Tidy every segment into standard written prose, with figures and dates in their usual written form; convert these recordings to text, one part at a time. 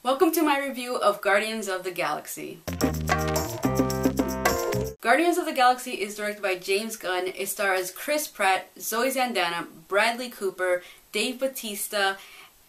Welcome to my review of Guardians of the Galaxy. Guardians of the Galaxy is directed by James Gunn. It stars Chris Pratt, Zoe Saldana, Bradley Cooper, Dave Bautista,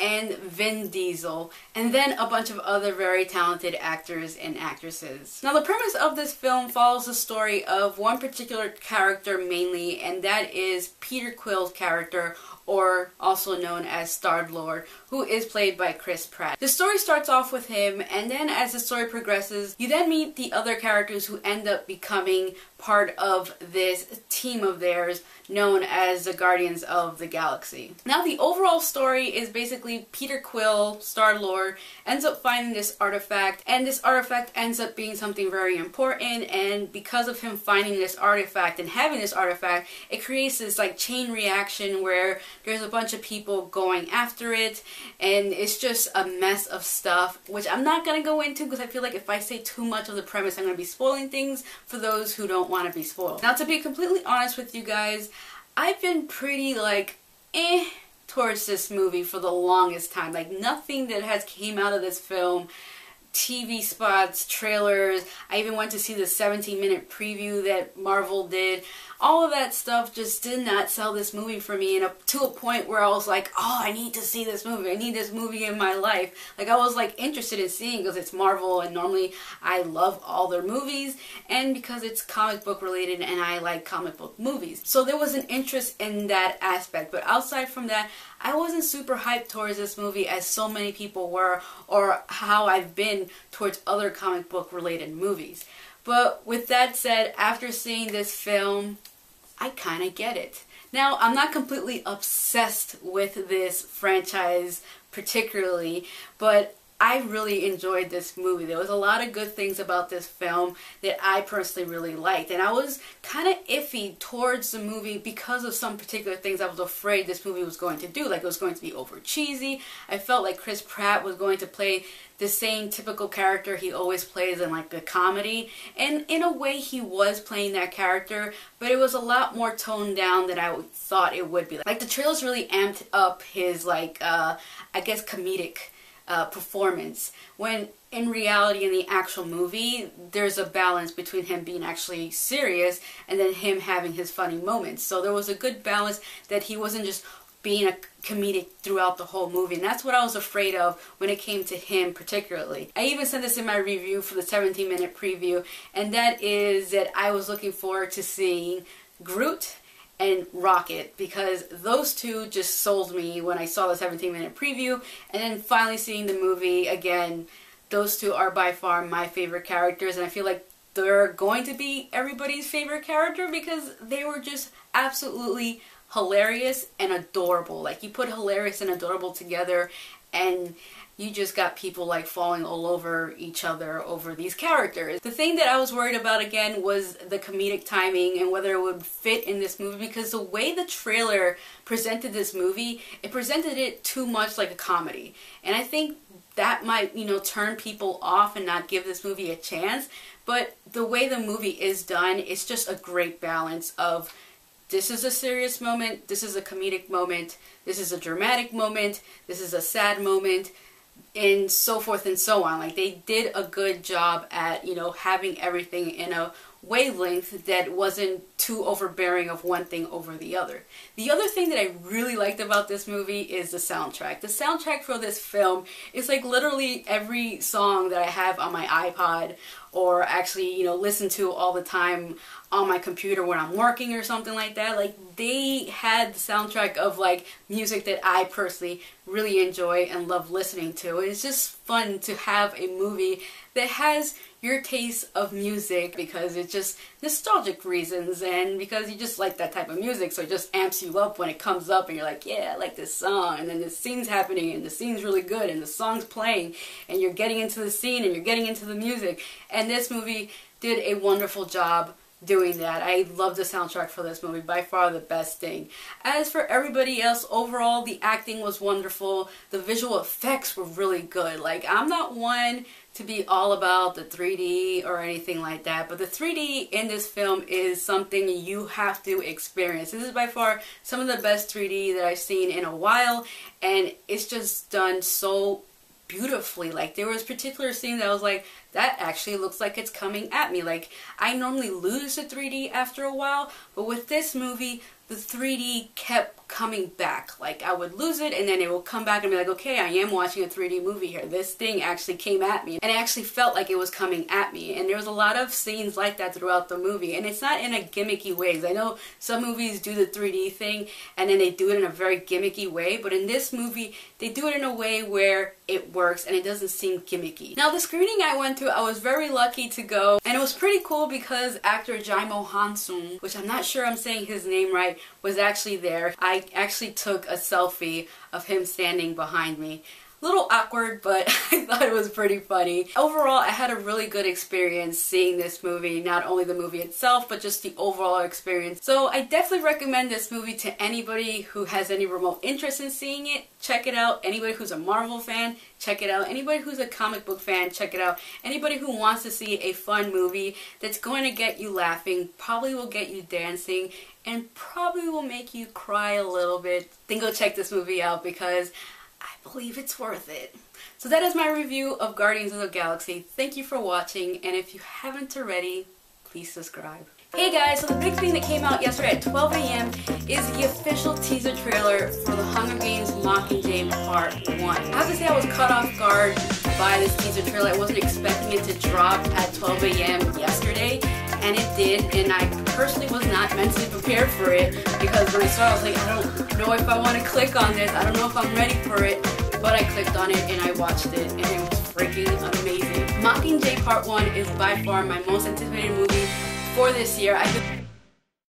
and Vin Diesel, and then a bunch of other very talented actors and actresses. Now, the premise of this film follows the story of one particular character mainly, and that is Peter Quill's character, or also known as Star-Lord, who is played by Chris Pratt. The story starts off with him, and then as the story progresses, you then meet the other characters who end up becoming part of this team of theirs known as the Guardians of the Galaxy. Now, the overall story is basically Peter Quill, Star-Lord, ends up finding this artifact, and this artifact ends up being something very important, and because of him finding this artifact and having this artifact, it creates this like chain reaction where there's a bunch of people going after it, and it's just a mess of stuff, which I'm not going to go into because I feel like if I say too much of the premise, I'm going to be spoiling things for those who don't want to be spoiled. Now, to be completely honest with you guys, I've been pretty towards this movie for the longest time. Like, nothing that has came out of this film, TV spots, trailers, I even went to see the 17-minute preview that Marvel did. All of that stuff just did not sell this movie for me, and to a point where I was like, oh, I need to see this movie. I need this movie in my life. Like, I was like interested in seeing because it's Marvel, and normally I love all their movies, and because it's comic book related and I like comic book movies. So there was an interest in that aspect, but outside from that, I wasn't super hyped towards this movie as so many people were, or how I've been towards other comic book related movies. But with that said, after seeing this film, I kind of get it. Now, I'm not completely obsessed with this franchise particularly, but I really enjoyed this movie. There was a lot of good things about this film that I personally really liked. And I was kind of iffy towards the movie because of some particular things I was afraid this movie was going to do. Like, it was going to be over cheesy. I felt like Chris Pratt was going to play the same typical character he always plays in like a comedy. And in a way he was playing that character, but it was a lot more toned down than I thought it would be. Like, the trailers really amped up his I guess comedic performance, when in reality in the actual movie there's a balance between him being actually serious and then him having his funny moments. So there was a good balance that he wasn't just being a comedic throughout the whole movie, and that's what I was afraid of when it came to him particularly. I even said this in my review for the 17-minute preview, and that is that I was looking forward to seeing Groot and Rocket, because those two just sold me when I saw the 17-minute preview, and then finally seeing the movie again, those two are by far my favorite characters, and I feel like they're going to be everybody's favorite character because they were just absolutely hilarious and adorable. Like, you put hilarious and adorable together and you just got people like falling all over each other over these characters. The thing that I was worried about again was the comedic timing and whether it would fit in this movie, because the way the trailer presented this movie, it presented it too much like a comedy. And I think that might, turn people off and not give this movie a chance. But the way the movie is done, it's just a great balance of this is a serious moment, this is a comedic moment, this is a dramatic moment, this is a sad moment, and so forth and so on. Like, they did a good job at, having everything in a wavelength that wasn't too overbearing of one thing over the other. The other thing that I really liked about this movie is the soundtrack. The soundtrack for this film is like literally every song that I have on my iPod, or actually, listen to all the time on my computer when I'm working or something like that. Like, they had the soundtrack of like music that I personally really enjoy and love listening to. And it's just fun to have a movie that has your taste of music because it's just nostalgic reasons and because you just like that type of music, so it just amps you up when it comes up and you're like, yeah, I like this song, and then this scene's happening and the scene's really good and the song's playing and you're getting into the scene and you're getting into the music. And this movie did a wonderful job doing that. I love the soundtrack for this movie, by far the best thing. As for everybody else, overall the acting was wonderful, the visual effects were really good. Like, I'm not one to be all about the 3D or anything like that, but the 3D in this film is something you have to experience. This is by far some of the best 3D that I've seen in a while, and it's just done so beautifully. Like, there was particular scenes that I was like, that actually looks like it's coming at me. Like, I normally lose the 3D after a while, but with this movie, the 3D kept coming back. Like, I would lose it and then it will come back and be like, okay, I am watching a 3D movie here. This thing actually came at me, and it actually felt like it was coming at me. And there was a lot of scenes like that throughout the movie, and it's not in a gimmicky way. I know some movies do the 3D thing and then they do it in a very gimmicky way, but in this movie they do it in a way where it works and it doesn't seem gimmicky. Now, the screening I went to, I was very lucky to go, and it was pretty cool because actor Jaimo Hansun, which I'm not sure I'm saying his name right, was actually there. I actually took a selfie of him standing behind me. A little awkward, but I thought it was pretty funny. Overall, I had a really good experience seeing this movie, not only the movie itself, but just the overall experience. So I definitely recommend this movie to anybody who has any remote interest in seeing it. Check it out. Anybody who's a Marvel fan, check it out. Anybody who's a comic book fan, check it out. Anybody who wants to see a fun movie that's going to get you laughing, probably will get you dancing, and probably will make you cry a little bit, then go check this movie out because I believe it's worth it. So that is my review of Guardians of the Galaxy. Thank you for watching, and if you haven't already, please subscribe. Hey guys, so the big thing that came out yesterday at 12 a.m. is the official teaser trailer for The Hunger Games Mockingjay Part 1. I have to say I was caught off guard by this teaser trailer. I wasn't expecting it to drop at 12 a.m. yesterday, and it did, and I personally was not mentally prepared for it because when I saw it, I was like, I don't know if I want to click on this. I don't know if I'm ready for it, but I clicked on it and I watched it, and it was freaking amazing. Mockingjay Part 1 is by far my most anticipated movie for this year.